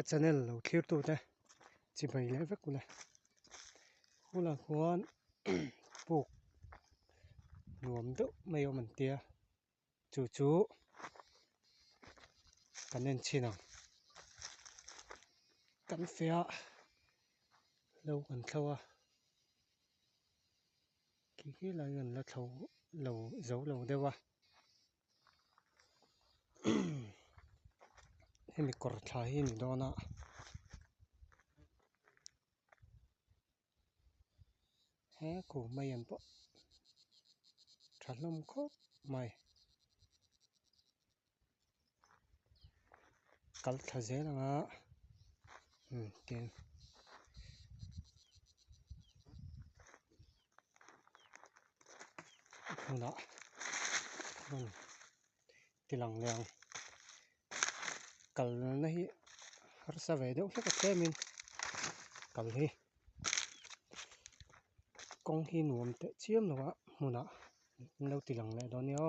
channel lo clear tu te chi bai le vek kula kula khuan puk nuam do mai om an tia chu chu kanen china kan fia lo kan thlowa ki la yan la thlo lo zo lo dewa hemi kor thla hi ni dona he ku mai an po thalom khop mai kal thaze langa tin huna tilang leng kal na hi har sa ve deuh hlek te min kal hi kong hi nuam te chiam lawa huna lo tilang le donio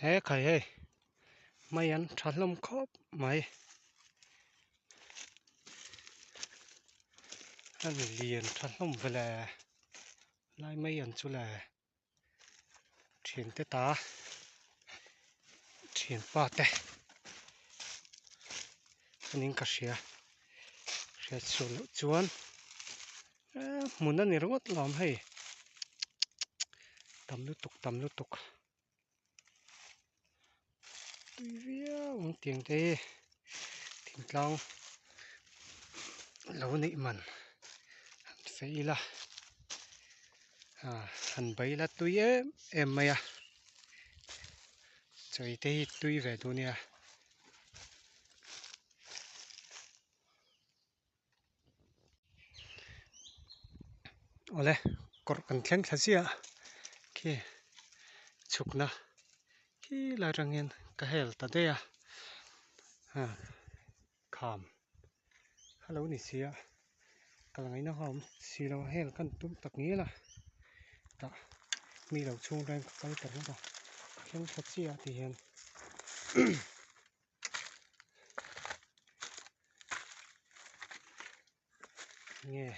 he khai he mai an thalom khop mai an lian thalom vela lai mai an chu la thian te ta thian pa te anin ka hria chu chuan mun ani rawt lam hei tam lu tuk tuivia tiang te thing tlang lo nei man feila han baila tuie em maya choi te hi tui ve tu nia ole kor kan thleng thlasia ki chukna ki la rangin ka hel ta de ya kham hello ni sia kalangai na hom silo hel kan tum tak ngi la ta mi lo chung rang kai ta ta thleng thlasia ti hen nghe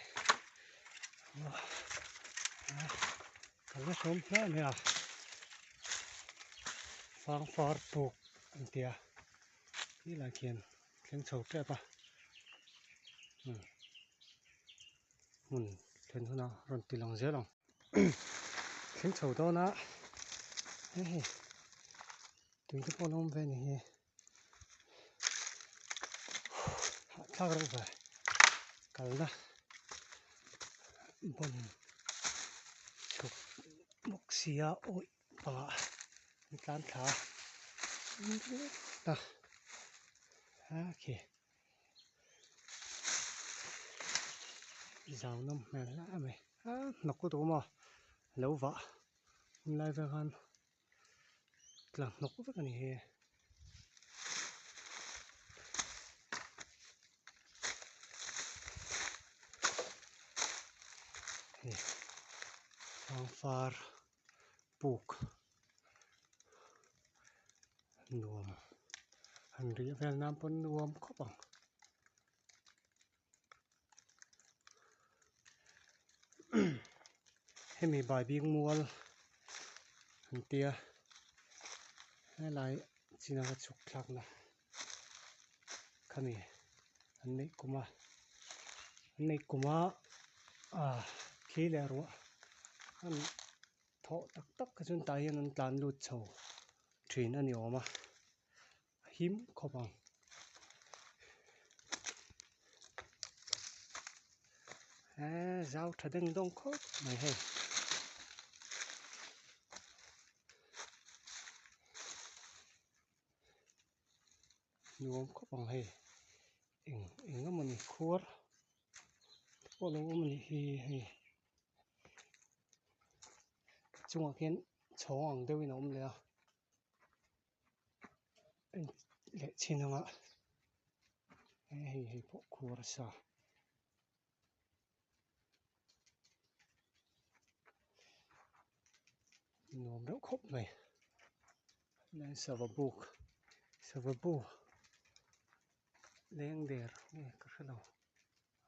kalau somna ya phang phar puk antia ni la kian thleng chho te pa mun thlen huna ron tilang zelong thleng chho do na he tung te polom ve ni he thak ro ba kalna bon chuk moksia oi pa ni tlan tha ta okay giàu năm mẹ lá mày nó có đồ mà lâu vợ lại về gan là nó có cái này hè phang phar puk nuam hành ria vel nam pon nuam khop ang hemi bai bing mual antia lai china ka chuk thak na khani annei kuma khi le ro an tho tak ka chun tai an tlan lut chho thin ani oma him khopang zau thadeng dong khop mai he nuam khopang he eng amani khur polo amani hi chunga khen chawang deuin om le le chinanga hei po khur sa nuam deuh khop mai lai savabu längder kanske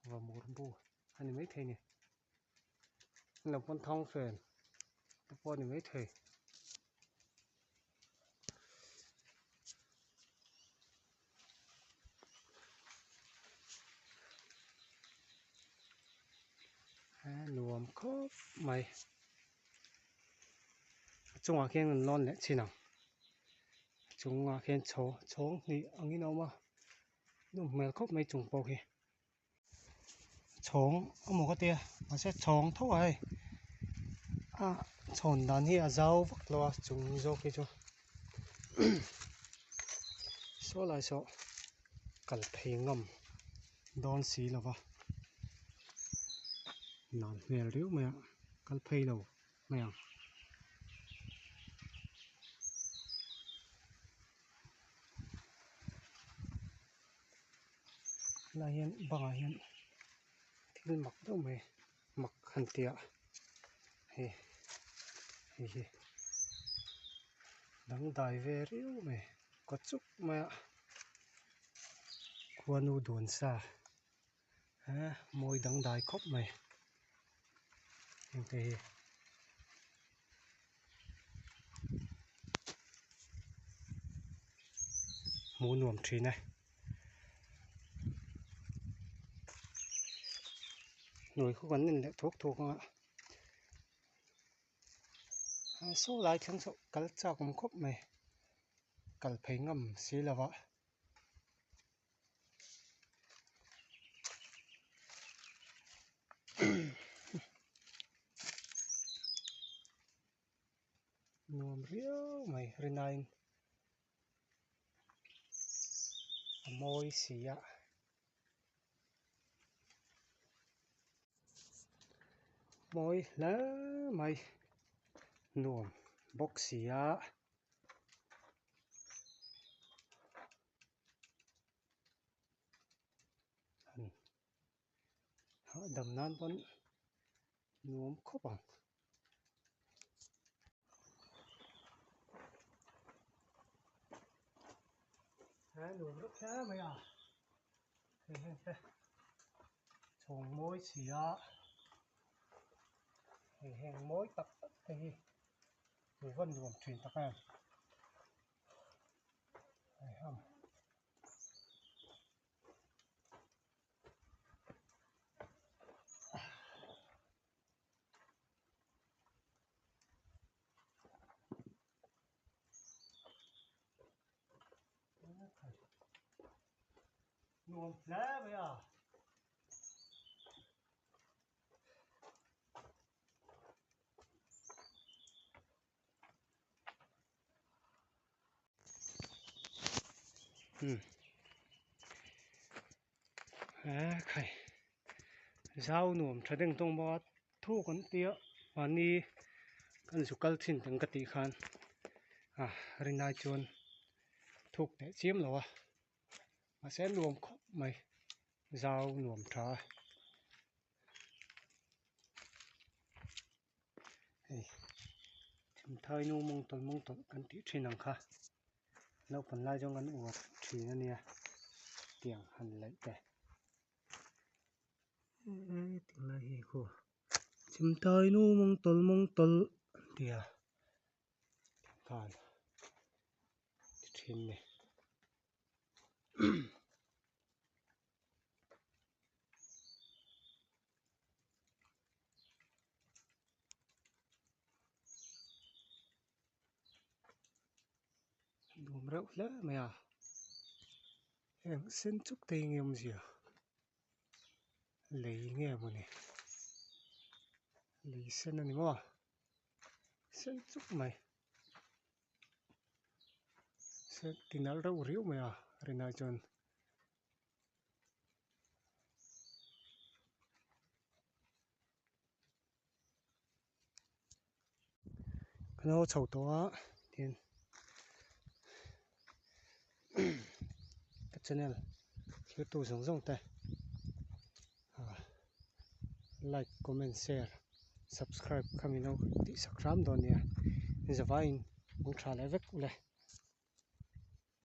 vad morbo han är med här nu när på tångfön på ni med här nuam khop mày chung à khen lon lẹ chi nào chung à khen chóng ni anh ấy nào mà nó mèo khop mấy chung bao kì chóng ông một cái tia mà sẽ chóng thâu ai chọn đàn hi azau vắt lo chung zo kì cho số lại số cần thấy ngầm đón xí là vào nàn mèo riu mèo cần thấy đâu mèo là hiện bằng hiện thì mặc đâu mày mặc hẳn tiệt he đang đại về riu mày có chút mày quan u đồn xa môi đang đại khóc mày thì muốn nuông trí này người không cần nên thuốc không ạ số lại chẳng số cắt chọc một khúc mày cắt phải ngầm xí là vậy nuông riu mày rin anh môi xí ạ môi lá mày nuông bốc xí ạ đầm nan vẫn nuông khóc bằng nuông rất khá mày à trồng môi xí ạ hẹn mối tập thì người vân luồng truyền tập em không luồng lá bây giờ khai rau nuông trái đinh tông bát thu con tia và ni con súc cල් chín từng cái tí khan rin ai chuan thục để chiếm rồi mà sẽ nuông khóc mày rau nuông trái chim thay nu mong tol ăn tí trên nằng kha lâu phần lai trong ăn uống chỉ là nè tiếng hằn lấy tè tiếng lai hi cô chim thay nu mong tol tia khan trên này đùm rau lẽ mày à em xin chúc tình em gì à lấy nghe mà này lấy xin anh mà xin chúc mày xin tin nào rau riu mày à rồi nào chọn nó chầu to tiền cái channel YouTube giống tay like comment share subscribe kami no ti sakram don ya zavai mong thale vek ule